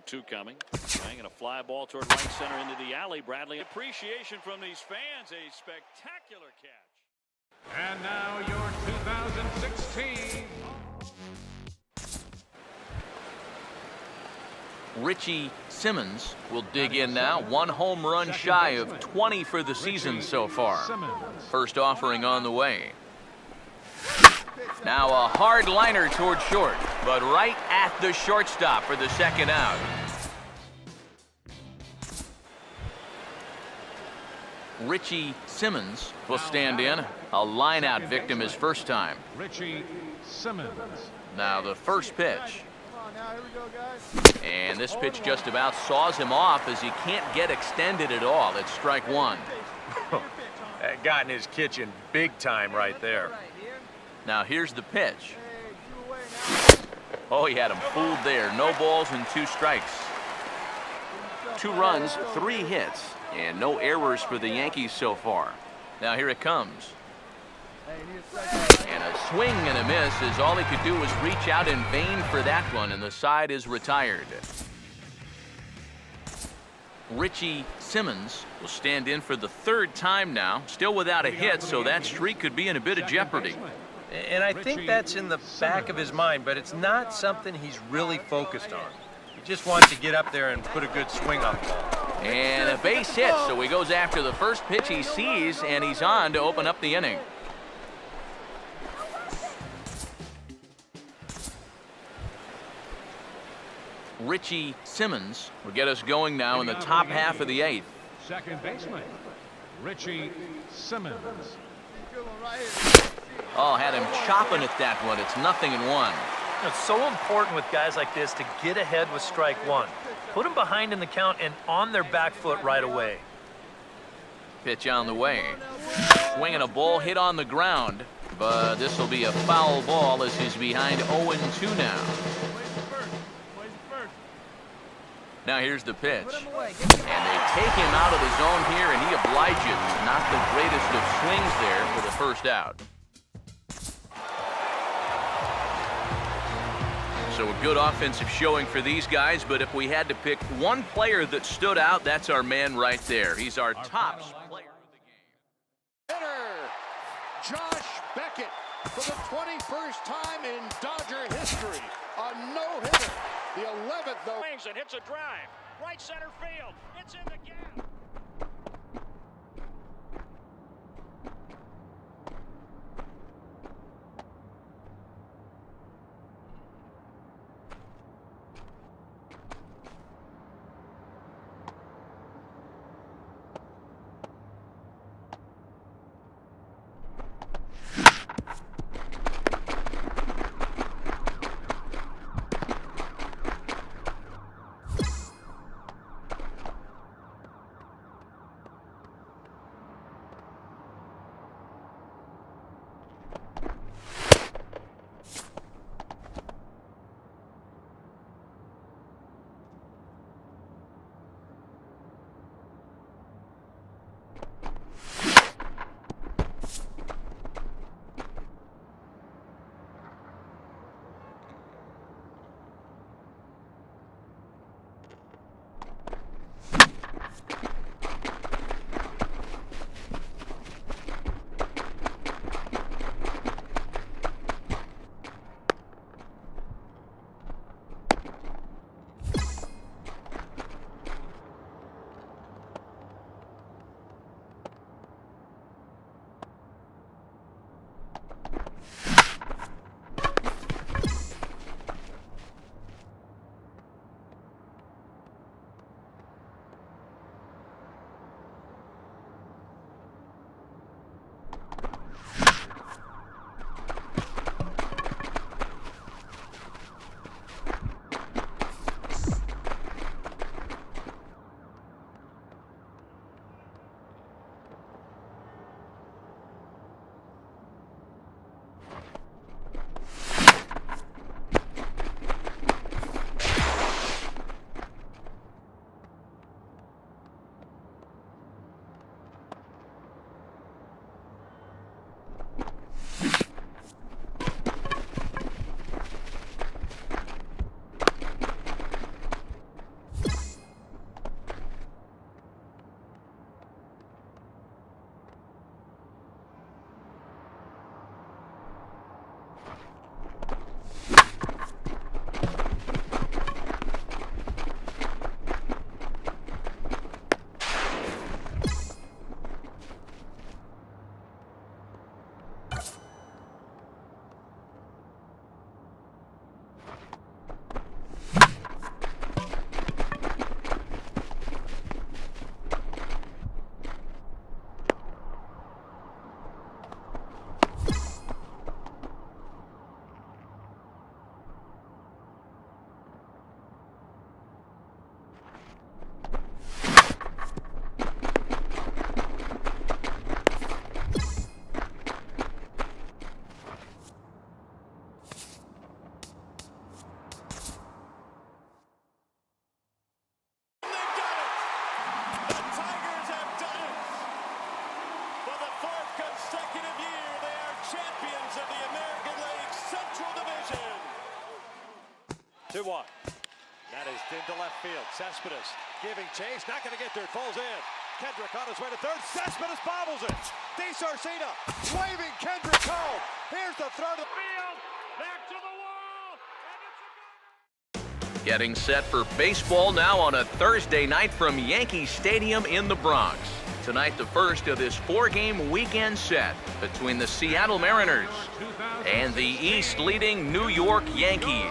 0-2 coming. Banging a fly ball toward right center into the alley. Bradley. Appreciation from these fans. A spectacular catch. And now your 2016. Richie Simmons will dig in now. One home run shy of 20 for the season so far. First offering on the way. Now a hard liner toward short, but right at the shortstop for the second out. Richie Simmons will stand in. A line-out victim his first time. Richie Simmons. Now the first pitch. And this pitch just about saws him off as he can't get extended at all. It's strike one. That got in his kitchen big time right there. Now here's the pitch. Oh, he had him fooled there. No balls and 2 strikes. 2 runs, 3 hits, and no errors for the Yankees so far. Now here it comes. And a swing and a miss as all he could do was reach out in vain for that one, and the side is retired. Richie Simmons will stand in for the 3rd time now, still without a hit, so that streak could be in a bit of jeopardy. And I think that's in the back of his mind, but it's not something he's really focused on. He just wants to get up there and put a good swing on the ball. And a base hit, so he goes after the first pitch he sees, and he's on to open up the inning. Richie Simmons will get us going now in the top half of the 8th. Second baseman, Richie Simmons. Oh, had him chopping at that one. It's 0-1. It's so important with guys like this to get ahead with strike one. Put them behind in the count and on their back foot right away. Pitch on the way. Swinging a ball hit on the ground, but this will be a foul ball as he's behind 0-2 now. Now here's the pitch. And they take him out of the zone here, and he obliges. Not the greatest of swings there for the first out. So a good offensive showing for these guys, but if we had to pick one player that stood out, that's our man right there. He's our top player of the game. Hitter, Josh Beckett, for the 21st time in Dodger history. A no-hitter. The 11th, though. Swings and hits a drive. Right center field. It's in the gap. champions of the American League Central Division. 2-1. That is into left field. Cespedes giving chase. Not going to get there. Falls in. Kendrick on his way to third. Cespedes bobbles it. DeSarcina waving Kendrick home. Here's the throw to the field. Back to the wall. Getting set for baseball now on a Thursday night from Yankee Stadium in the Bronx. Tonight, the first of this 4-game weekend set between the Seattle Mariners and the East-leading New York Yankees.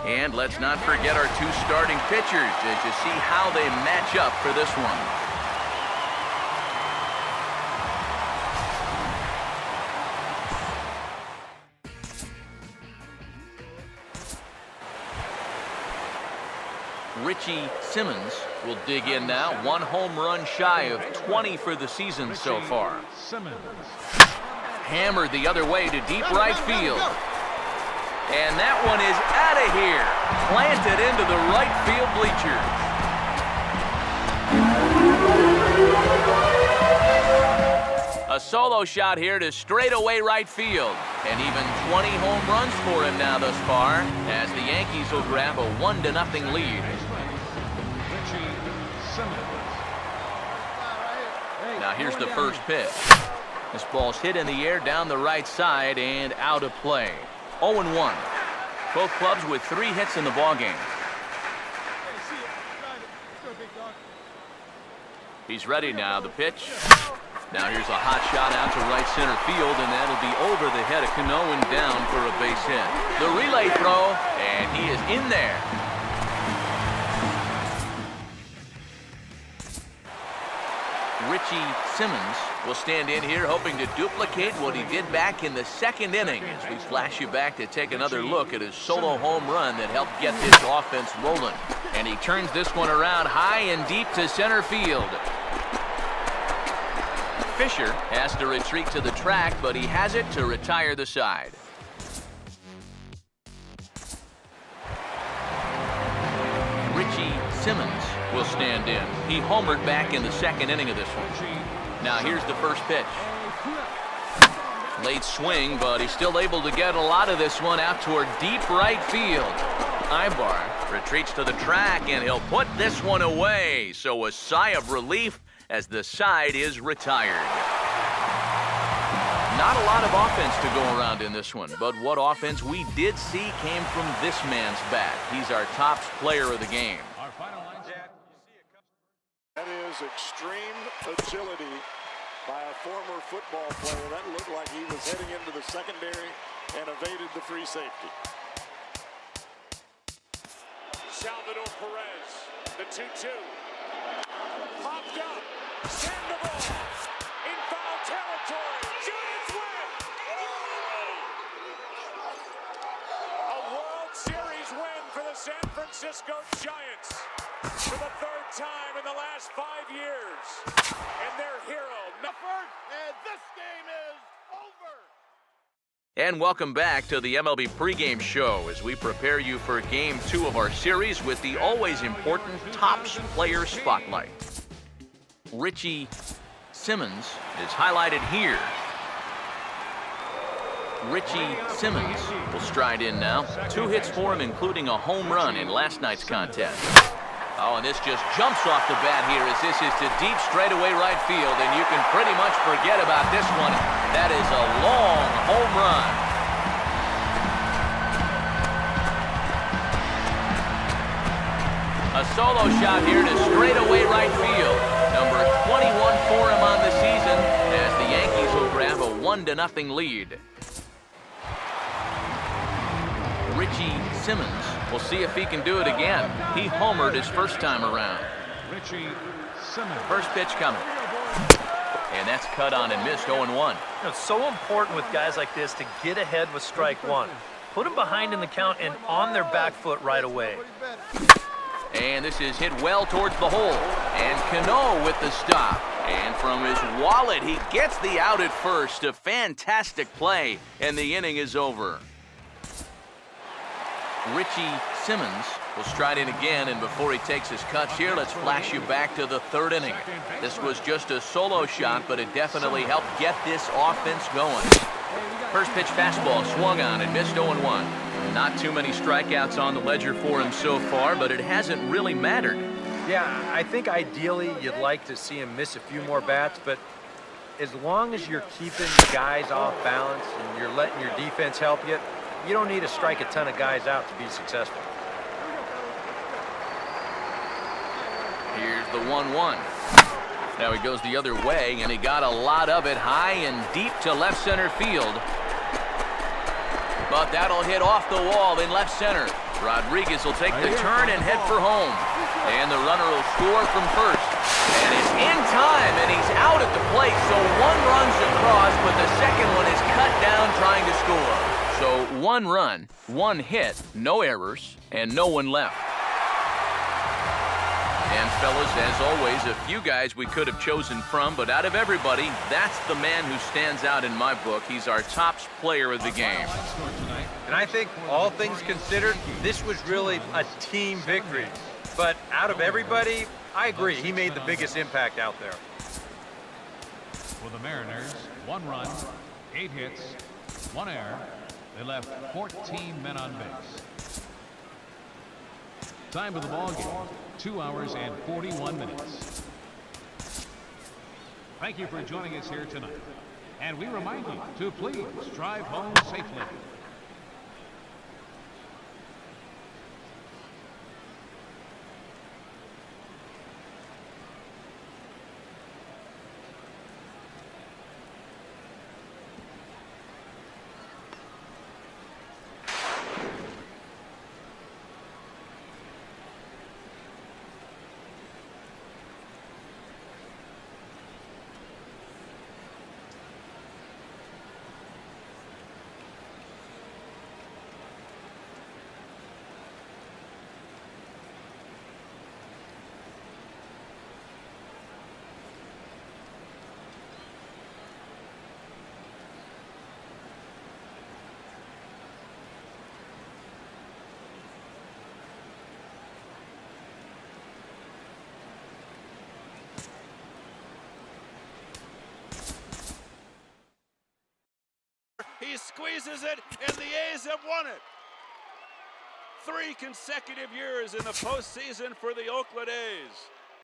And let's not forget our 2 starting pitchers as you see how they match up for this one. Richie Simmons will dig in now. 1 home run shy of 20 for the season so far. Simmons. Hammered the other way to deep right field. And that one is out of here. Planted into the right field bleachers. A solo shot here to straightaway right field. And even 20 home runs for him now thus far, as the Yankees will grab a 1-0 lead. Now here's the first pitch. This ball's hit in the air down the right side and out of play. 0-1. Both clubs with 3 hits in the ballgame. He's ready now. The pitch. Now here's a hot shot out to right center field, and that'll be over the head of Cano and down for a base hit. The relay throw, and he is in there. Richie Simmons will stand in here hoping to duplicate what he did back in the 2nd inning as we flash you back to take another look at his solo home run that helped get this offense rolling. And he turns this one around high and deep to center field. Fisher has to retreat to the track, but he has it to retire the side. Richie Simmons will stand in. He homered back in the 2nd inning of this one. Now here's the first pitch. Late swing, but he's still able to get a lot of this one out toward deep right field. Ibar retreats to the track, and he'll put this one away. So a sigh of relief as the side is retired. Not a lot of offense to go around in this one, but what offense we did see came from this man's bat. He's our top player of the game. That is extreme agility by a former football player. That looked like he was heading into the secondary and evaded the free safety. Salvador Perez, the 2-2. Popped up. Send the ball. In foul territory. Giants win. A World Series win for the San Francisco Giants. For the 3rd time in the last 5 years. And their hero, Nufford, and this game is over. And welcome back to the MLB pregame show as we prepare you for Game 2 of our series with the always important Topps Player Spotlight. Richie Simmons is highlighted here. Richie Simmons will stride in now. 2 hits for him, including a home run in last night's contest. Oh, and this just jumps off the bat here as this is to deep straightaway right field, and you can pretty much forget about this one. That is a long home run. A solo shot here to straightaway right field. Number 21 for him on the season as the Yankees will grab a 1-0 lead. Richie Simmons will see if he can do it again. He homered his first time around. Richie Simmons. First pitch coming. And that's cut on and missed. 0-1. It's so important with guys like this to get ahead with strike one. Put them behind in the count and on their back foot right away. And this is hit well towards the hole. And Cano with the stop. And from his wallet, he gets the out at first. A fantastic play, and the inning is over. Richie Simmons will stride in again, and before he takes his cuts here, let's flash you back to the 3rd inning. This was just a solo shot, but it definitely helped get this offense going. First pitch fastball swung on and missed 0-1. Not too many strikeouts on the ledger for him so far, but it hasn't really mattered. Yeah, I think ideally you'd like to see him miss a few more bats, but as long as you're keeping guys off balance and you're letting your defense help you, you don't need to strike a ton of guys out to be successful. Here's the 1-1. Now he goes the other way, and he got a lot of it high and deep to left center field. But that'll hit off the wall in left center. Rodriguez will take the turn and head for home. And the runner will score from first. And it's in time, and he's out at the plate, so one run's across, but the second one is cut down trying to score. So 1 run, 1 hit, no errors, and no one left. And fellas, as always, a few guys we could have chosen from, but out of everybody, that's the man who stands out in my book. He's our top player of the game. And I think, all things considered, this was really a team victory. But out of everybody, I agree, he made the biggest impact out there. For the Mariners, 1 run, 8 hits, 1 error. They left 14 men on base. Time of the ball game, 2 hours and 41 minutes. Thank you for joining us here tonight. And we remind you to please drive home safely. He squeezes it, and the A's have won it. 3 consecutive years in the postseason for the Oakland A's.